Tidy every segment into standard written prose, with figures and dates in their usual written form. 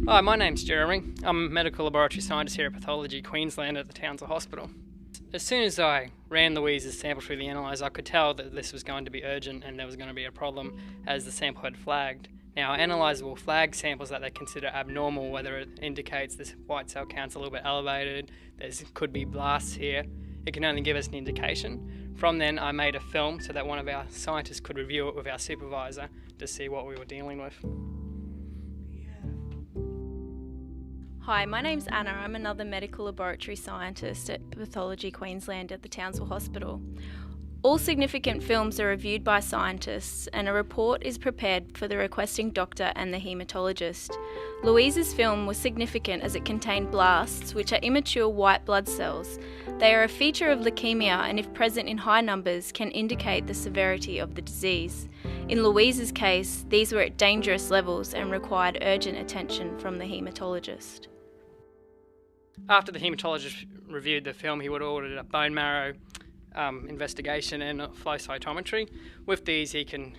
Hi, my name's Jeremy. I'm a medical laboratory scientist here at Pathology Queensland at the Townsville Hospital. As soon as I ran Louise's sample through the analyzer, I could tell that this was going to be urgent and there was going to be a problem as the sample had flagged. Now, our analyzer will flag samples that they consider abnormal, whether it indicates this white cell count's a little bit elevated, there could be blasts here. It can only give us an indication. From then, I made a film so that one of our scientists could review it with our supervisor to see what we were dealing with. Hi, my name's Anna. I'm another medical laboratory scientist at Pathology Queensland at the Townsville Hospital. All significant films are reviewed by scientists and a report is prepared for the requesting doctor and the haematologist. Louise's film was significant as it contained blasts, which are immature white blood cells. They are a feature of leukemia and if present in high numbers can indicate the severity of the disease. In Louise's case, these were at dangerous levels and required urgent attention from the haematologist. After the haematologist reviewed the film, he would have ordered a bone marrow investigation and a flow cytometry. With these, he can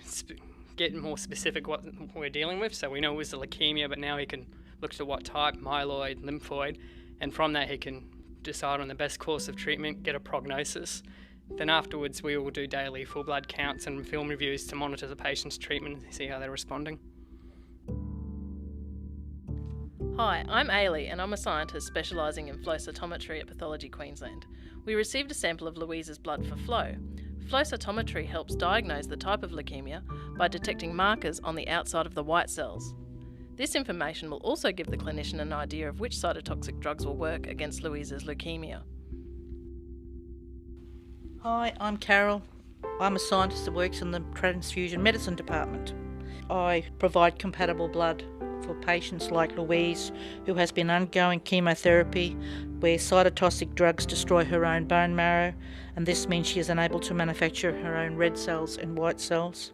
get more specific what we're dealing with. So we know it was a leukemia, but now he can look to what type, myeloid, lymphoid, and from that he can decide on the best course of treatment, get a prognosis. Then afterwards, we will do daily full blood counts and film reviews to monitor the patient's treatment and see how they're responding. Hi, I'm Ailey and I'm a scientist specialising in flow cytometry at Pathology Queensland. We received a sample of Louise's blood for flow. Flow cytometry helps diagnose the type of leukemia by detecting markers on the outside of the white cells. This information will also give the clinician an idea of which cytotoxic drugs will work against Louise's leukemia. Hi, I'm Carol. I'm a scientist that works in the transfusion medicine department. I provide compatible blood for patients like Louise, who has been undergoing chemotherapy where cytotoxic drugs destroy her own bone marrow, and this means she is unable to manufacture her own red cells and white cells.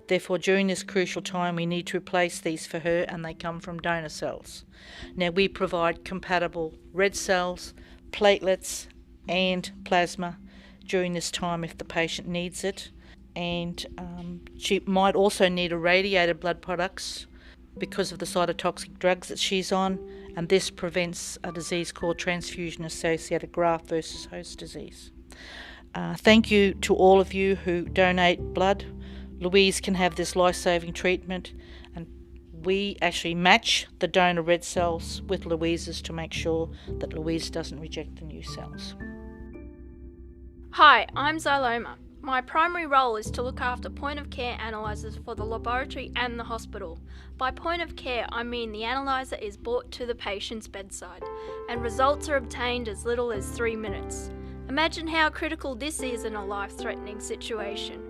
Therefore, during this crucial time, we need to replace these for her, and they come from donor cells. Now, we provide compatible red cells, platelets, and plasma during this time if the patient needs it. And she might also need irradiated blood products because of the cytotoxic drugs that she's on, and this prevents a disease called transfusion-associated graft versus host disease. Thank you to all of you who donate blood. Louise can have this life-saving treatment, and we actually match the donor red cells with Louise's to make sure that Louise doesn't reject the new cells. Hi, I'm Xyloma. My primary role is to look after point-of-care analyzers for the laboratory and the hospital. By point-of-care, I mean the analyzer is brought to the patient's bedside, and results are obtained as little as 3 minutes. Imagine how critical this is in a life-threatening situation.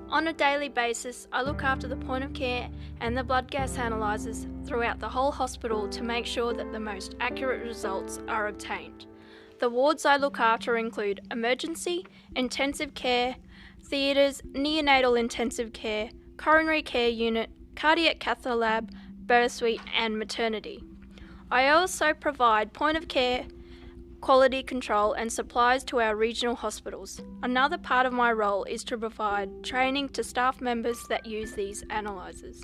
On a daily basis, I look after the point-of-care and the blood gas analyzers throughout the whole hospital to make sure that the most accurate results are obtained. The wards I look after include emergency, intensive care, theatres, neonatal intensive care, coronary care unit, cardiac cath lab, birth suite and maternity. I also provide point of care, quality control and supplies to our regional hospitals. Another part of my role is to provide training to staff members that use these analyzers.